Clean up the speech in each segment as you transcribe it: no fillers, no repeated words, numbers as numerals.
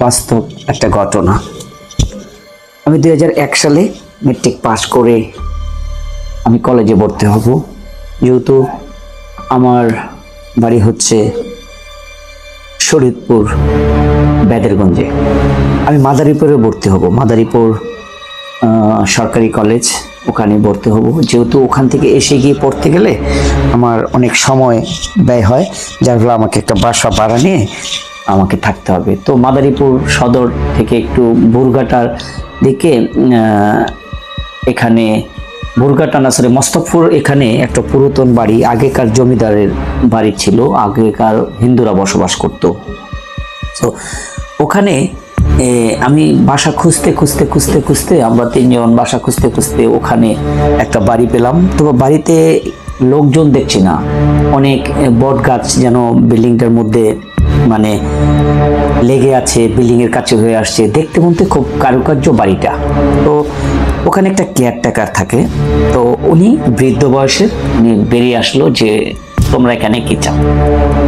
বাস্তব একটা ঘটনা। আমি 2001 সালে মেট্রিক পাস করে আমি কলেজে ভর্তি হব। যেহেতু আমার বাড়ি হচ্ছে শরীয়তপুর বেদেরগঞ্জে, আমি মাদারীপুরে ভর্তি হব। মাদারীপুর সরকারি কলেজ, ওখানে ভর্তি হব। যেহেতু ওখান থেকে এসে গিয়ে পড়তে গেলে আমার অনেক সময় ব্যয় হয়, যার ফলে আমাকে একটা বাসা ভাড়া নিয়ে আমাকে থাকতে হবে। তো মাদারীপুর সদর থেকে একটু বুরঘাটার দিকে, এখানে বুরঘাটা না সরি মস্তকপুর, এখানে একটা পুরাতন বাড়ি, আগেকার জমিদারের বাড়ি ছিল, আগেকার হিন্দুরা বসবাস করত। তো ওখানে আমি বাসা খুঁজতে খুঁজতে খুঁজতে খুঁজতে আমরা তিনজন বাসা খুঁজতে খুঁজতে ওখানে একটা বাড়ি পেলাম। তো বাড়িতে লোকজন দেখছি না, অনেক বট গাছ যেন বিল্ডিংটার মধ্যে মানে লেগে আছে, বিল্ডিং এর কাছে হয়ে আসছে, দেখতে মধ্যে খুব কারুকার্য বাড়িটা। তো ওখানে একটা কেয়ারটেকার থাকে, তো উনি বৃদ্ধ বয়সে উনি বেরিয়ে আসলো যে তোমরা এখানে কি চাও।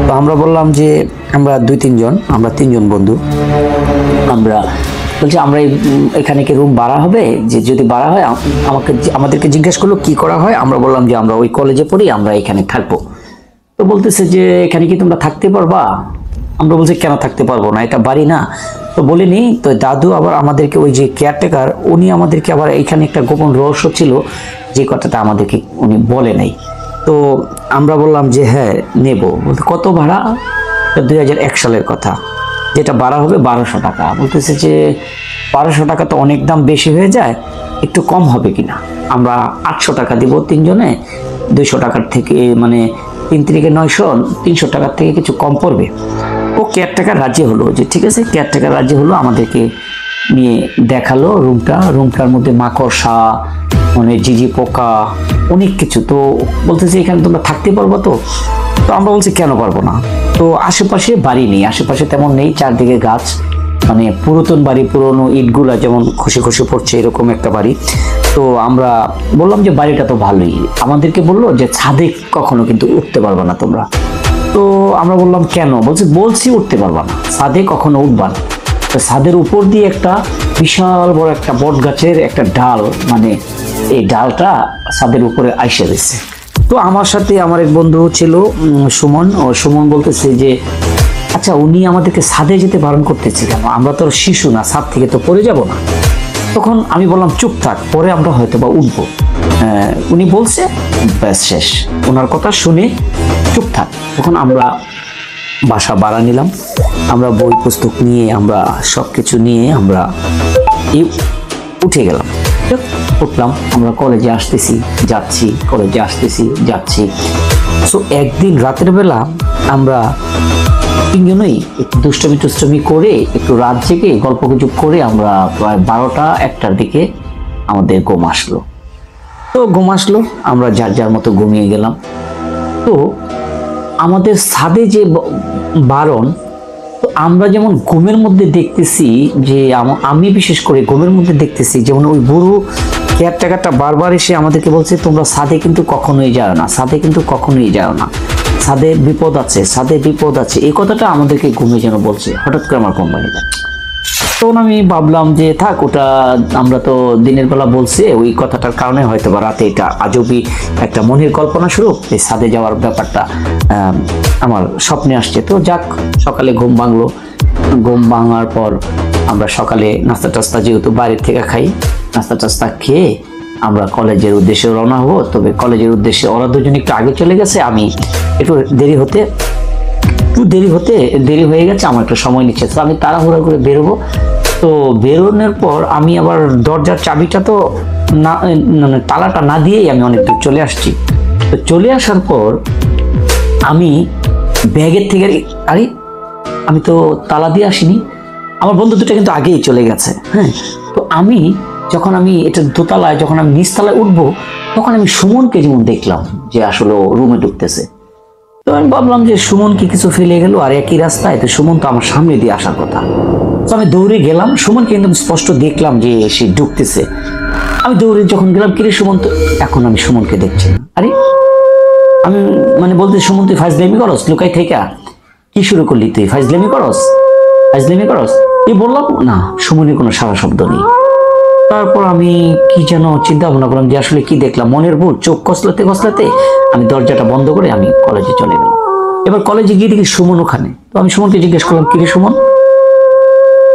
তো আমরা বললাম যে আমরা আমরা তিনজন বন্ধু, আমরা বলছি আমরা এখানে কি রুম ভাড়া হবে, যে যদি ভাড়া হয় আমাদেরকে জিজ্ঞেস করলো কি করা হয়। আমরা বললাম যে আমরা ওই কলেজে পড়ি, আমরা এখানে থাকবো। তো বলতেছে যে এখানে কি তোমরা থাকতে পারবা। আমরা বলছি কেন থাকতে পারবো না, এটা বাড়ি না। তো বলিনি। তো দাদু আবার আমাদেরকে, ওই যে কেয়ারটেকার উনি আমাদেরকে আবার এখানে একটা গোপন রহস্য ছিল, যে কথাটা আমাদেরকে উনি বলে নাই। তো আমরা বললাম যে হ্যাঁ নেব। বলতে কত ভাড়া, 2001 সালের কথা, যেটা ভাড়া হবে 1200 টাকা। বলতেছে যে 1200 টাকা তো অনেক দাম বেশি হয়ে যায়, একটু কম হবে কিনা। আমরা 800 টাকা দিব তিনজনে, 200 টাকার থেকে মানে 3 থেকে 900, 300 টাকার থেকে কিছু কম পড়বে। ও কেয়ারটেকার রাজি হলো, যে ঠিক আছে। কেয়ারটেকার রাজি হলো, আমাদেরকে নিয়ে দেখালো রুমটার মধ্যে মাকড়সা, মানে জিজি পোকা, অনেক কিছু। তো বলতেছে এখানে তোমরা থাকতে পারবো তো। তো আমরা বলছি কেন পারবো না। তো আশেপাশে বাড়ি নেই, আশেপাশে তেমন নেই, চারদিকে গাছ, মানে পুরাতন বাড়ি, পুরনো ইটগুলা যেমন খসে খসে পড়ছে, এরকম একটা বাড়ি। তো আমরা বললাম যে বাড়িটা তো ভালোই। আমাদেরকে বললো যে ছাদে কখনো কিন্তু উঠতে পারবে না তোমরা। তো আমরা বললাম কেন। বলছি উঠতে পারবা না, ছাদে কখনো উঠবা না। তো ছাদের উপর দিয়ে একটা বিশাল বড় একটা বট গাছের একটা ডাল, মানে এই ডালটা ছাদের উপরে আইসে রয়েছে। তো আমার সাথে আমার এক বন্ধু ছিল সুমন, ও সুমন বলতেছে যে আচ্ছা উনি আমাদেরকে ছাদে যেতে বারণ করতেছে কেন, আমরা তো শিশু না, ছাদ থেকে তো পড়ে যাব না। তখন আমি বললাম চুপ থাক, পরে আমরা হয়তো বা উঠবো। উনি বলছে ব্যাস শেষ, ওনার কথা শুনে চুপ থাক। তখন আমরা বাসা ভাড়া নিলাম, আমরা বই পুস্তক নিয়ে, আমরা সবকিছু নিয়ে আমরা উঠে গেলাম। উঠলাম, আমরা কলেজে আসতেছি যাচ্ছি, কলেজে আসতেছি যাচ্ছি। তো একদিন রাতের বেলা আমরা তিনজনই একটু দুষ্টমি করে একটু রাত জেগে গল্প গুজব করে আমরা প্রায় 12টা-1টার দিকে আমাদের ঘুম আসলো। তো ঘুম আসলো, আমরা যার যার মতো ঘুমিয়ে গেলাম। তো আমাদের ছাদে যে বারণ, তো আমরা যেমন ঘুমের মধ্যে দেখতেছি যে আমি বিশেষ করে ঘুমের মধ্যে দেখতেছি যেমন ওই বুড়ো কেয়ারটেকারটা বারবার এসে আমাদেরকে বলছে তোমরা ছাদে কিন্তু কখনোই যাও না, ছাদে কিন্তু কখনোই যাও না, ছাদে বিপদ আছে, ছাদে বিপদ আছে, এই কথাটা আমাদেরকে ঘুমে যেন বলছে। হঠাৎ করে আমার কোম্পানিটা, তখন আমি ভাবলাম যে থাক, ওটা আমরা তো দিনের বেলা বলছে, ওই কথাটার কারণে হয়তো বা রাতে এটা আজবই একটা মনের কল্পনা স্বরূপ এই ছাদে যাওয়ার ব্যাপারটা আমার স্বপ্নে আসছে। তো যাক, সকালে ঘুম ভাঙলো। ঘুম ভাঙার পর আমরা সকালে নাস্তা টাস্তা যেহেতু বাইরের থেকে খাই, নাস্তা টাস্তা খেয়ে আমরা কলেজের উদ্দেশ্যে রওনা হবো। তবে কলেজের উদ্দেশ্যে ওরা দুজন একটু আগে চলে গেছে, আমি একটু দেরি হয়ে গেছে, আমার একটু সময় নিচ্ছে। তো আমি তাড়াহুড়া করে বেরোবো। তো বেরোনোর পর আমি আবার দরজার চাবিটা তো না, মানে তালাটা না দিয়েই আমি অনেক দূর চলে আসছি। তো চলে আসার পর আমি ব্যাগের থেকে আরে আমি তো তালা দিয়ে আসিনি, আমার বন্ধু দুটো কিন্তু আগেই চলে গেছে। হ্যাঁ, তো যখন আমি এটা দোতলায়, যখন আমি নিচতলায় উঠবো, তখন আমি সুমনকে যেমন দেখলাম যে আসলে রুমে ঢুকতেছে। তো আমি ভাবলাম যে সুমন কি কিছু ফেলে গেল, আর একই রাস্তায়, তো সুমন তো আমার সামনে দিয়ে আসার কথা। তো আমি দৌড়ে গেলাম, সুমনকে একদম স্পষ্ট দেখলাম যে সে ঢুকতেছে। আমি দৌড়ে যখন গেলাম, কিরে সুমন, তো এখন আমি সুমনকে দেখছি না। আরে আমি মানে বলতে, সুমন তুই ফাজলামি করস, লুকাই থেকে কি শুরু করলি, তুই ফাজলামি করস? এই বললাম না, সুমনের কোনো সারা শব্দ নেই। তারপর আমি কি যেন চিন্তা ভাবনা করলাম যে আসলে কি দেখলাম, মনের ভুল। চোখ কসলাতে কসলাতে আমি দরজাটা বন্ধ করে আমি কলেজে চলে গেলাম। এবার কলেজে গিয়ে দেখি সুমন ওখানে। তো আমি সুমনকে জিজ্ঞেস করলাম, কিরে সুমন,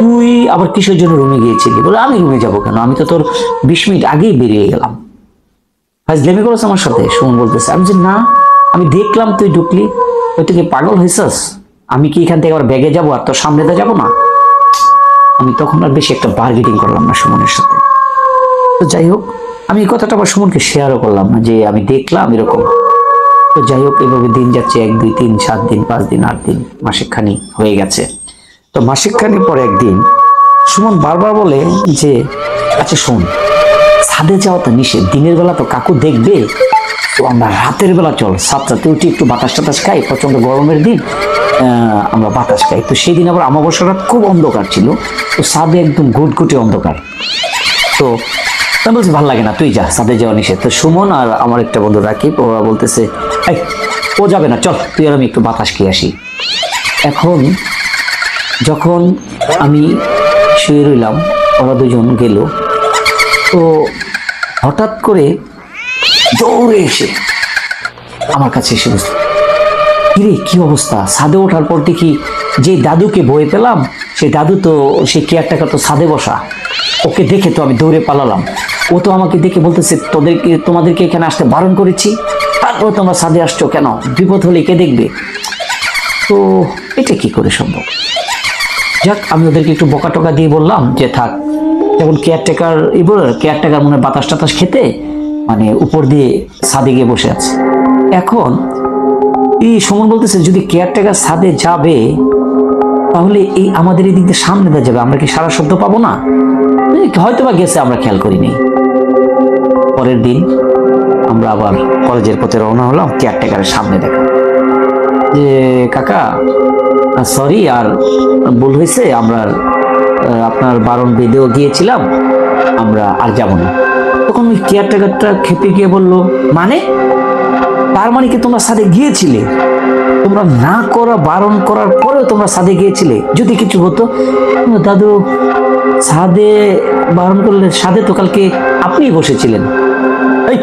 তুই আবার কিসের জন্য রুমে গিয়েছিলি? বলে, আমি রুমে যাবো কেন, আমি তো তোর 20 মিনিট আগেই বেরিয়ে গেলাম। ফাজলামি করেছ আমার সাথে? সুমন বলতেছে। আমি যে না, আমি দেখলাম তুই ঢুকলি। তুই কি পাগল হয়েছিস? আমি কি এখান থেকে আবার ব্যাগে যাবো আর তোর সামনে তো যাবো না? আমি তখন আর বেশি একটা বার্গেটিং করলাম না সুমনের সাথে। তো যাই হোক, আমি এই কথাটা আবার সুমনকে শেয়ারও করলাম না যে আমি দেখলাম এরকম। তো যাই হোক, এভাবে দিন যাচ্ছে, 1 2 3 7 দিন, 5 দিন, 8 দিন, মাসেকখানি হয়ে গেছে। তো মাসেকখানি পরে একদিন সুমন বারবার বলে যে আচ্ছা শোন, ছাদে যাওয়া তো নিষেধ, দিনের বেলা তো কাকু দেখবে, তো আমরা রাতের বেলা চল সাতটাতে উঠি, একটু বাতাস টাতাস খাই, প্রচন্ড গরমের দিন আমরা বাতাস খাই। তো সেই দিন আবার অমাবস্যা রাত, খুব অন্ধকার ছিল, তো ছাদে একদম ঘুটঘুটে অন্ধকার। তো আমি বলছি ভালো লাগে না, তুই যা, ছাদে যাওয়া নিষেধ। তো সুমন আর আমার একটা বন্ধু রাকিব, ওরা বলতেছে ও যাবে না, চল তুই আর আমি একটু বাতাস খেয়ে আসি। এখন যখন আমি শুয়ে রইলাম, ওরা দুজন গেল, তো হঠাৎ করে দৌড়ে এসে আমার কাছে এসে বসল, কিরে কি অবস্থা? ছাদে ওঠার পর দেখি যে দাদুকে বয়ে পেলাম, সেই দাদু তো সেই কেয়ারটাকার তো ছাদে বসা। ওকে দেখে তো আমি দৌড়ে পালালাম। ও তো আমাকে দেখে বলতেছে, তোমাদেরকে এখানে আসতে বারণ করেছি, তারপর তোমরা ছাদে আসছো কেন? বিপদ হলে কে দেখবে? তো এটা কি করে সম্ভব? যাক, আমি ওদেরকে একটু বকা টকা দিয়ে বললাম যে থাক, যেমন কেয়ারটেকার মনে বাতাস টাতাস খেতে মানে উপর দিয়ে ছাদে গিয়ে বসে আছে। এখন এই সুমন বলতেছে, যদি কেয়ারটেকার ছাদে যাবে তাহলে এই আমাদের এই দিক দিয়ে সামনে দিয়ে যাবে, আমরা কি সারা শব্দ পাবো না? হয়তো বা গেছে, আমরা খেয়াল করিনি। পরের দিন আমরা আবার কলেজের পথে রওনা হলাম, কেয়ারটেকারের সামনে দেখা যে কাকা সরি, আর ভুল হয়েছে, আমরা আপনার বারণ বেঁধেও গিয়েছিলাম, আমরা আর যাব না। তখন ওই কেয়ারটেকারটা খেপে গিয়ে বলল, মানে তার মানে কি তোমরা ছাদে গিয়েছিলে? তোমরা না করা বারণ করার পরেও তোমরা ছাদে গিয়েছিলে? যদি কিছু হতো? দাদু, ছাদে বারণ করলে, ছাদে তো কালকে আপনিই বসেছিলেন। এই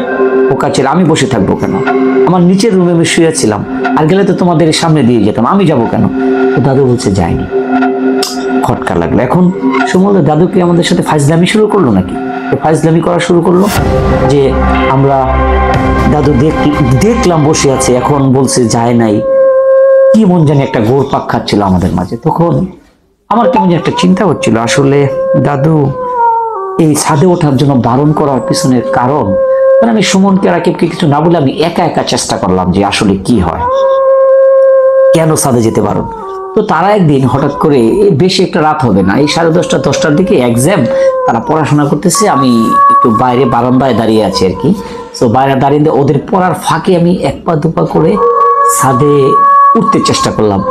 পোকা ছিল, আমি বসে থাকবো কেন? আমার নিচের রুমে আমি শুয়েছিলাম, আর গেলে তো তোমাদের সামনে দিয়ে যেতাম, আমি যাব কেন? তো দাদু বলছে যায়নি। খটকা লাগলো। এখন সুমন দাদু কি আমাদের সাথে ফাজলামি শুরু করলো নাকি? ফাজলামি করা শুরু করলো যে আমরা দাদু দেখলাম বসে আছে, এখন বলছে যায় নাই। কি মন জানি একটা ঘুরপাক খাচ্ছিল আমাদের মাঝে। তখন আমার কেমন একটা চিন্তা হচ্ছিল, আসলে দাদু এই ছাদে ওঠার জন্য বারণ করার পিছনের কারণ, মানে আমি সুমনকে রাকিবকে কিছু না বলে আমি একা একা চেষ্টা করলাম যে আসলে কি হয়, কেন ছাদে যেতে বারণ। তো তারা একদিন হঠাৎ করে, বেশি একটা রাত হবে না, এই 10:30 10টার দিকে এক্সাম, তারা পড়াশোনা করতেছে, আমি একটু বাইরে বারান্দায় দাঁড়িয়ে আছি আর কি। তো বাইরে দাঁড়িয়ে ওদের পড়ার ফাঁকে আমি 1 পা 2 পা করে ছাদে উঠতে চেষ্টা করলাম।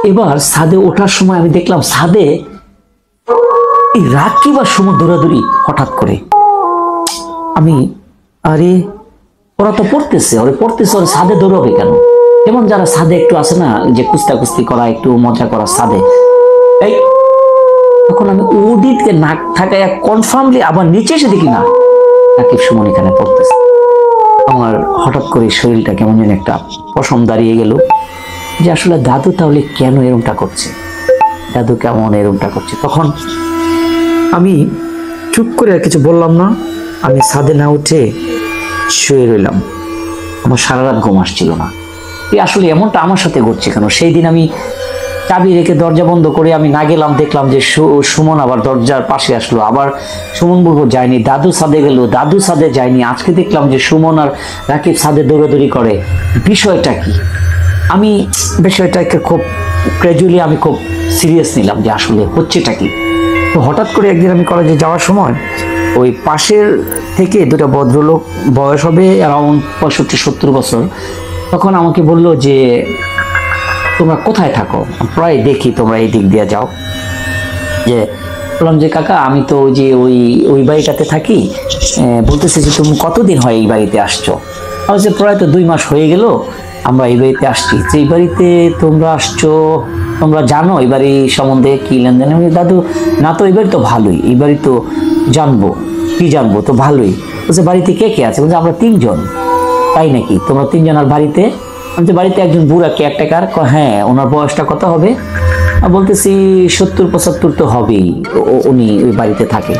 এবার ছাদে ওঠার সময় আমি দেখলাম ছাদে এই রাকিব আর সুমন দৌড়াদৌড়ি হঠাৎ করে। আমি আরে ওরা তো পড়তেছে, ওরা ছাদে দৌড়াবে কেন? যেমন যারা ছাদে একটু আসে না, যে কুস্তি করা, একটু মজা করা ছাদে। এই তখন আমি ওদিকে নাক থাকায় কনফার্মলি আবার নিচে এসে দেখি না রাকিব সুমন এখানে পড়তেছে। আমার হঠাৎ করে শরীরটা কেমন যেন একটা পশম দাঁড়িয়ে গেল যে আসলে দাদু তাহলে কেন এরকমটা করছে, দাদু কেমন এরকমটা করছে। তখন আমি চুপ করে আর কিছু বললাম না, আমি ছাদে না উঠে শুয়ে রইলাম। আমার সারা রাত ঘুম আসছিল না। আসলে এমনটা আমার সাথে ঘটছে কেন? সেই দিন আমি চাবি রেখে দরজা বন্ধ করে আমি না গেলাম, দেখলাম যে সুমন আবার দরজার পাশে আসলো। আবার সুমন বলবো যায়নি, দাদু ছাদে গেল, দাদু ছাদে যায়নি। আজকে দেখলাম যে সুমন আর রাকিব ছাদে দৌড়াদৌড়ি করে। বিষয়টা কি? আমি বিষয়টাকে খুব গ্র্যাজুয়ালি আমি খুব সিরিয়াস নিলাম যে আসলে হচ্ছেটা কি। তো হঠাৎ করে একদিন আমি কলেজে যাওয়ার সময় ওই পাশের থেকে 2টা ভদ্রলোক, বয়স হবে অ্যারাউন্ড 65-70 বছর, তখন আমাকে বললো যে তোমরা কোথায় থাকো? প্রায় দেখি তোমরা এই দিক দিয়ে যাও। যে বললাম যে কাকা আমি তো ওই বাড়িটাতে থাকি। বলতেছে যে তুমি কতদিন হয় এই বাড়িতে আসছো? আমি যে প্রায় তো 2 মাস হয়ে গেল আমরা এই বাড়িতে আসছি। যে এই বাড়িতে তোমরা আসছো তোমরা জানো এই বাড়ি সম্বন্ধে কি লেনদেন? আমি বলি, দাদু না তো এই বাড়ি তো ভালোই, এই বাড়ি তো জানবো, কি জানবো, তো ভালোই। বলছে বাড়িতে কে কে আছে? বলছে আমরা 3 জন। তাই নাকি, তোমরা 3 জন? আর বাড়িতে? বলছে বাড়িতে একজন বুড়া কেয়ারটেকার। হ্যাঁ, ওনার বয়সটা কত হবে? বলতেছি 70-75 তো হবেই, উনি ওই বাড়িতে থাকে।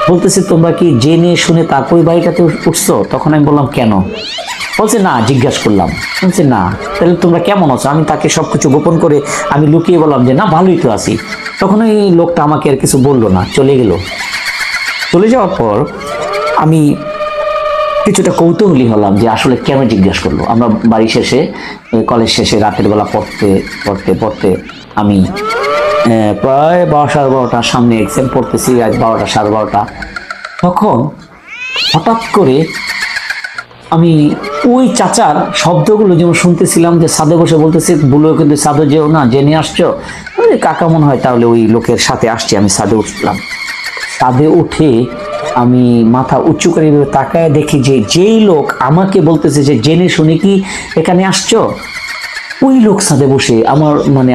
বলতেছি তোমরা কি জেনে শুনে তারপর ওই বাড়িটাতে উঠছো? তখন আমি বললাম কেন? বলছে না, জিজ্ঞাসা করলাম। বলছে না, তাহলে তোমরা কেমন আছো? আমি তাকে সবকিছু গোপন করে আমি লুকিয়ে বললাম যে না, ভালোই তো আছি। তখন ওই লোকটা আমাকে আর কিছু বললো না, চলে গেল। চলে যাওয়ার পর আমি কিছুটা কৌতূহলী হলাম যে আসলে কেন জিজ্ঞেস করলো। আমরা বাড়ি শেষে, কলেজ শেষে রাতের বেলা পড়তে আমি প্রায় 12-12:30 সামনে এক্সাম পড়তেছি, রাত 12টা-12:30। তখন হঠাৎ করে আমি ওই চাচার শব্দগুলো যেমন শুনতেছিলাম, যে ছাদে বসে বলতেছে বলো কিন্তু ছাদে যেও না, জেনে আসছো। কাকা মনে হয় তাহলে ওই লোকের সাথে আসছি। আমি ছাদে উঠলাম। ছাদে উঠে আমি মাথা উঁচু করে তাকায় দেখি যে যেই লোক আমাকে বলতেছে যে জেনে শুনে কি এখানে আসছো, ওই লোক ছাদে বসে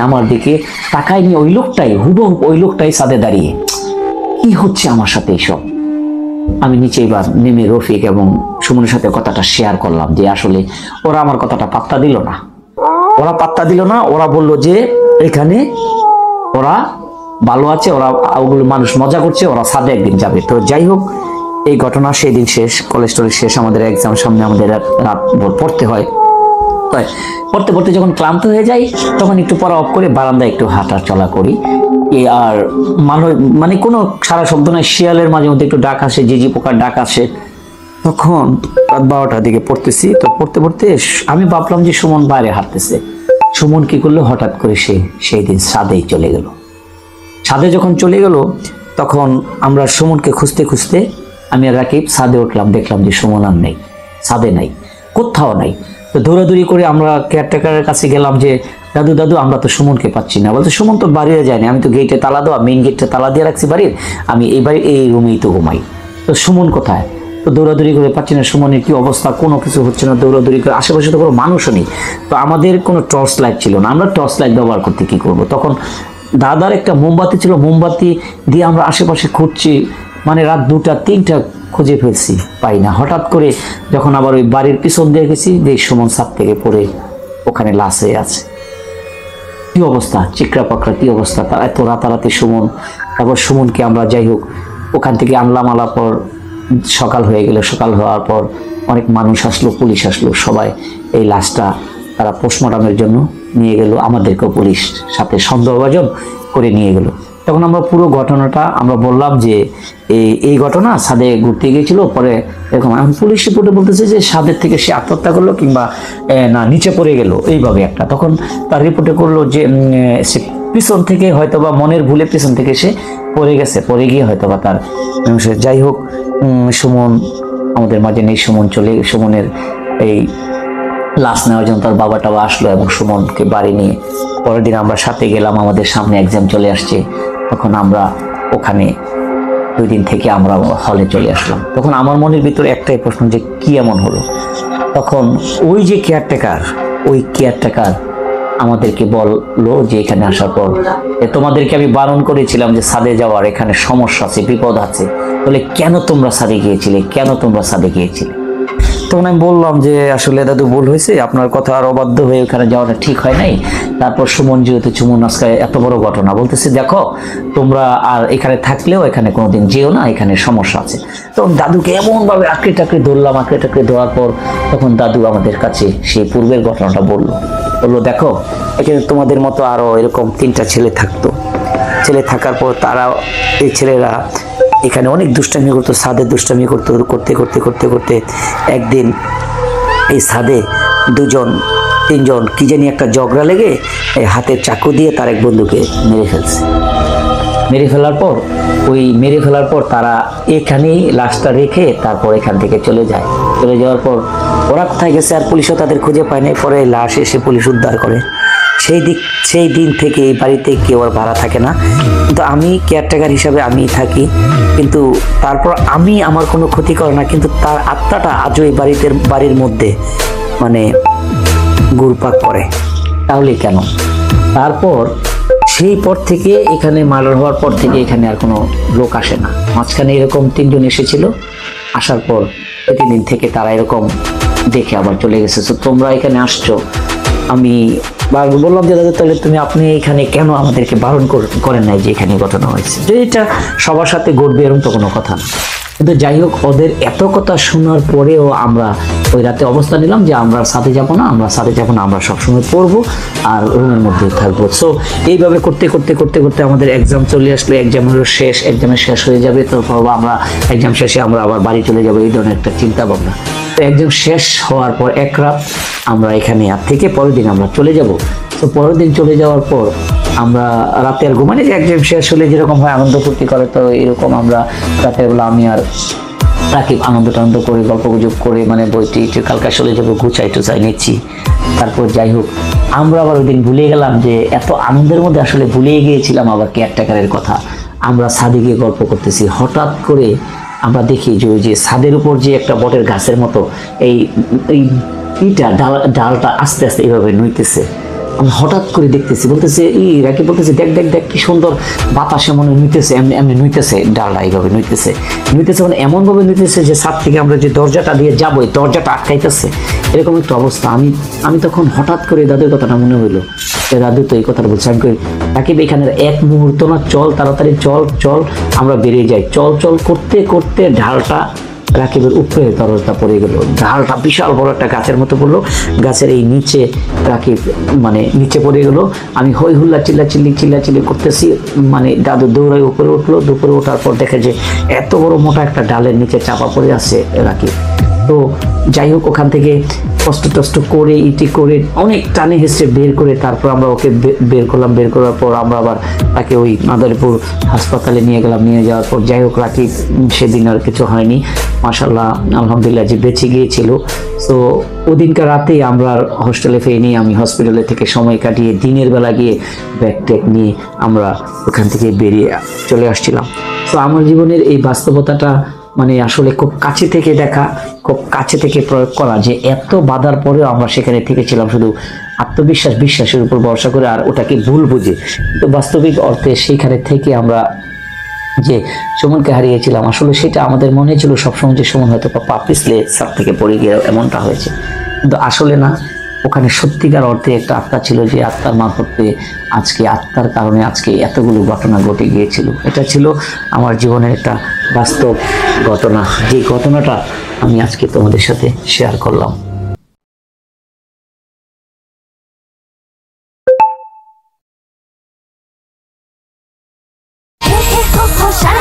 আমার দিকে তাকায় নিয়ে, ওই লোকটাই হুবহু ওই লোকটাই ছাদে দাঁড়িয়ে। কি হচ্ছে আমার সাথে এইসব? আমি নিচে এবার নেমে রফিক এবং সুমনের সাথে কথাটা শেয়ার করলাম যে আসলে ওরা আমার কথাটা পাত্তা দিল না। ওরা বলল যে এখানে ওরা ভালো আছে, ওগুলো মানুষ মজা করছে, ওরা ছাদে একদিন যাবে। তো যাই হোক, এই ঘটনা সেই দিন শেষ, কলেজ টলেজ শেষ, আমাদের এক্সাম সামনে, আমাদের রাত ভোর পড়তে হয়। পড়তে যখন ক্লান্ত হয়ে যাই তখন একটু পড়া অফ করে বারান্দায় একটু হাঁটা চলা করি। আর মানে কোনো সারা শব্দ নয়, শিয়ালের মাঝে মধ্যে একটু ডাক আসে, ঝিঝি পোকার ডাক আসে। তখন রাত 12টার দিকে পড়তেছি। তো পড়তে আমি ভাবলাম যে সুমন বাইরে হাঁটতেছে। সুমন কি করলো, হঠাৎ করে সেই দিন ছাদেই চলে গেল। ছাদে যখন চলে গেল তখন আমরা সুমনকে খুঁজতে আমি আর রাকিব ছাদে উঠলাম, দেখলাম যে সুমন আর নেই, ছাদে নাই, কোথাও নাই। তো দৌড়াদৌড়ি করে আমরা কেয়ারটেকারের কাছে গেলাম যে দাদু আমরা তো সুমনকে পাচ্ছি না। বলছে সুমন তো বাড়িতে যায়নি, আমি তো গেটে তালা দেওয়া, মেইন গেটটা তালা দিয়ে রাখছি বাড়ির, আমি এই রুমেই তো ঘুমাই। তো সুমন কোথায়? তো দৌড়াদৌড়ি করে পাচ্ছি না, সুমনের কি অবস্থা, কোনো কিছু হচ্ছে না। দৌড়াদৌড়ি করে আশেপাশে তো কোনো মানুষও নেই। তো আমাদের কোনো টর্চ লাইট ছিল না, আমরা টর্চ লাইট ব্যবহার করতে কি করব। তখন দাদার একটা মোমবাতি ছিল, মোমবাতি দিয়ে আমরা আশেপাশে খুঁজছি, মানে রাত 2টা-3টা খুঁজে ফেলছি, পাই না। হঠাৎ করে যখন আবার ওই বাড়ির পিছন দিয়ে গেছি, দেখ সুমন ছাদ থেকে পড়ে ওখানে লাশ হয়ে আছে। কি অবস্থা, চিকরা পাকড়া কি অবস্থা। এত রাতারাতি সুমন। তারপর সুমনকে আমরা যাই হোক ওখান থেকে আনলাম, আলার পর সকাল হয়ে গেল। সকাল হওয়ার পর অনেক মানুষ আসলো, পুলিশ আসলো, সবাই এই লাশটা তারা পোস্টমর্টমের জন্য নিয়ে গেল। আমাদেরকেও পুলিশ সাথে সন্দেহভাজন করে নিয়ে গেল। তখন আমরা পুরো ঘটনাটা আমরা বললাম যে এই ঘটনা ছাদে ঘুরতে গিয়েছিল, পরে এরকম। এখন পুলিশ রিপোর্টে বলতেছে যে ছাদের থেকে সে আত্মহত্যা করলো কিংবা না নিচে পড়ে গেল, এইভাবে একটা। তখন তার রিপোর্টে করলো যে সে পিছন থেকে হয়তোবা মনের ভুলে পিছন থেকে সে পড়ে গেছে, পড়ে গিয়ে হয়তোবা তার। যাই হোক, সুমন আমাদের মাঝে নেই। সুমনের এই লাশ নেওয়ার জন্য তার বাবা টাবা আসলো এবং সুমনকে বাড়ি নিয়ে পরের দিন আমরা সাথে গেলাম। আমাদের সামনে এক্সাম চলে আসছে, তখন আমরা ওখানে 2 দিন থেকে আমরা হলে চলে আসলাম। তখন আমার মনের ভিতরে একটাই প্রশ্ন যে কি এমন হলো। তখন ওই যে কেয়ারটেকার আমাদেরকে বললো যে এখানে আসার পর তোমাদেরকে আমি বারণ করেছিলাম যে ছাদে যাওয়ার, এখানে সমস্যা আছে, বিপদ আছে, বলে কেন তোমরা ছাদে গিয়েছিলে। তখন আমি বললাম যে আসলে দাদু ভুল হয়েছে, আপনার কথা আর অবাধ্য হয়ে ওখানে যাওয়াটা ঠিক হয় নাই। তারপর সুমন আজকে এত বড় ঘটনা বলতেছে, দেখো তোমরা আর এখানে থাকলেও এখানে কোনোদিন যেও না, এখানে সমস্যা আছে। তখন দাদুকে এমন ভাবে আঁকড়ে টাকড়ে ধরার পর তখন দাদু আমাদের কাছে সেই পূর্বের ঘটনাটা বললো, দেখো এখানে তোমাদের মতো আরো এরকম 3টা ছেলে থাকতো। ছেলে থাকার পর তারা, এই ছেলেরা এখানে অনেক দুষ্টামি করতো, ছাদে দুষ্টামি করতে একদিন এই ছাদে 2-3জন কি জানি একটা ঝগড়া লেগে হাতের চাকু দিয়ে তার এক বন্ধুকে মেরে ফেলার পর তারা এখানেই লাশটা রেখে তারপর এখান থেকে চলে যাওয়ার পর ওরা কোথায় গেছে আর পুলিশও তাদের খুঁজে পায় না। পরে লাশ এসে পুলিশ উদ্ধার করে। সেই দিন থেকে এই বাড়িতে কেউ আর ভাড়া থাকে না, কিন্তু আমি কেয়ারটেকার হিসাবে আমি থাকি। কিন্তু তারপর আমার কোনো ক্ষতি করে না, কিন্তু তার আত্মাটা আজও এই বাড়ির মধ্যে মানে ঘুরপাক করে। তাহলে কেন? তারপর সেই পর থেকে এখানে মার্ডার হওয়ার পর থেকে এখানে আর কোনো লোক আসে না। মাঝখানে এরকম 3 জন এসেছিল, আসার পর 2-3 দিন থেকে তারা এরকম দেখে আবার চলে গেছে। তো তোমরা এখানে আসছো, আমি বললাম যে দাদা তাহলে আপনি এখানে কেন আমাদেরকে বারণ করেন নাই যে এখানে ঘটনা হয়েছে, যে এটা সবার সাথে ঘটবে এরকম তো কোনো কথা না। কিন্তু যাই হোক, ওদের এত কথা শোনার পরেও আমরা ওই রাতে অবস্থা নিলাম যে আমরা সাথে যাব না, আমরা সবসময় পড়বো আর রুমের মধ্যে থাকবো। সো এইভাবে করতে করতে করতে করতে আমাদের এক্সাম চলে আসলো, এক্সামের শেষ হয়ে যাবে, তারপর আমরা এক্সাম শেষে আমরা আবার বাড়ি চলে যাবো, এই ধরনের একটা চিন্তা ভাবনা। তো এক্সাম শেষ হওয়ার পর এক রাত আমরা এখানে থেকে পরের দিন আমরা চলে যাব। তো পরের দিন চলে যাওয়ার পর আমরা রাতে আর ঘুমাই, যে এক্সাম শেষ হলে যেরকম হয় আনন্দ ফুর্তি করে, তো এরকম আমরা রাতের বেলা আমি আর রাকিব আনন্দ টানন্দ করে গল্প গুজব করে মানে বইটি কালকে চলে যাবো গুছাই টুচাই নিচ্ছি। তারপর যাই হোক, আমরা আবার ওই দিন ভুলে গেলাম যে এত আনন্দের মধ্যে আসলে ভুলে গিয়েছিলাম আবার কেয়ারটেকারের কথা। আমরা ছাদে গিয়ে গল্প করতেছি, হঠাৎ করে আমরা দেখি যে ওই যে ছাদের উপর যে একটা বটের গাছের মতো এই ডালটা আস্তে আস্তে এইভাবে নইতেছে। আমি হঠাৎ করে দেখতেছি, বলতেছে রাকিব বলতেছে দেখ দেখ দেখ কি সুন্দর বাতাসে মনে নইতেছে, এমনি নইতেছে ডালটা, এইভাবে নইতেছে মানে এমন ভাবে নইতেছে যে ছাদ থেকে আমরা যে দরজাটা দিয়ে যাবো এই দরজাটা আটকাইতেছে, এরকম একটা অবস্থা। আমি তখন হঠাৎ করে দাদুর কথাটা মনে হইলো, দাদু তো এই কথাটা বলছে। আমি কই রাকিব এখানে এক মুহূর্ত না, চল তাড়াতাড়ি চল আমরা বেরিয়ে যাই। চল করতে করতে ঢালটা রাকিবের উপরে দরজা পড়ে গেল, ঢালটা বিশাল বড় একটা গাছের মতো পড়লো, গাছের এই নিচে রাকিব মানে নিচে পড়ে গেল। আমি হই হুল্লা চিল্লাচিল্লি করতেছি, মানে দাদু দৌড়ায় উপরে উঠলো। দুপুরে ওঠার পর দেখে যে এত বড় মোটা একটা ডালের নিচে চাপা পড়ে আছে রাকিব। তো যাই হোক, ওখান থেকে কষ্ট করে ইটি করে অনেক টানে হেসে বের করে তারপর আমরা ওকে বের করলাম। বের করার পর আমরা আবার তাকে ওই মাদারীপুর হাসপাতালে নিয়ে গেলাম। নিয়ে যাওয়ার পর যাই হোক, রাকিব সেদিন আর কিছু হয়নি, মাশাআল্লাহ আলহামদুলিল্লাহ যে বেঁচে গিয়েছিল। তো ওদিনকার রাতেই আমরা হোস্টেলে ফিরে আমি হসপিটালে থেকে সময় কাটিয়ে দিনের বেলা গিয়ে ব্যাগ ট্যাগ নিয়ে আমরা ওখান থেকে বেরিয়ে চলে আসছিলাম। তো আমার জীবনের এই বাস্তবতাটা মানে আসলে খুব কাছে থেকে দেখা, খুব কাছে থেকে প্রয়োগ করা, যে এত বাধার পরেও আমরা সেখানে থেকেছিলাম শুধু বিশ্বাসের উপর ভরসা করে, আর ওটাকে ভুল বুঝে। তো বাস্তবিক অর্থে সেইখানে থেকে আমরা যে সুমনকে হারিয়েছিলাম, আসলে সেটা আমাদের মনে ছিল সবসময় যে সুমন হয়তো পা পিছলে ছাদ থেকে পড়ে গিয়ে এমনটা হয়েছে, কিন্তু আসলে না। ওখানে সত্যিকার অর্থে একটা আত্মা ছিল, যে আত্মার মারফতে আত্মার কারণে আজকে এতগুলো ঘটনা ঘটে গিয়েছিল। এটা ছিল আমার জীবনের একটা বাস্তব ঘটনা, যে ঘটনাটা আমি আজকে তোমাদের সাথে শেয়ার করলাম। শান্তি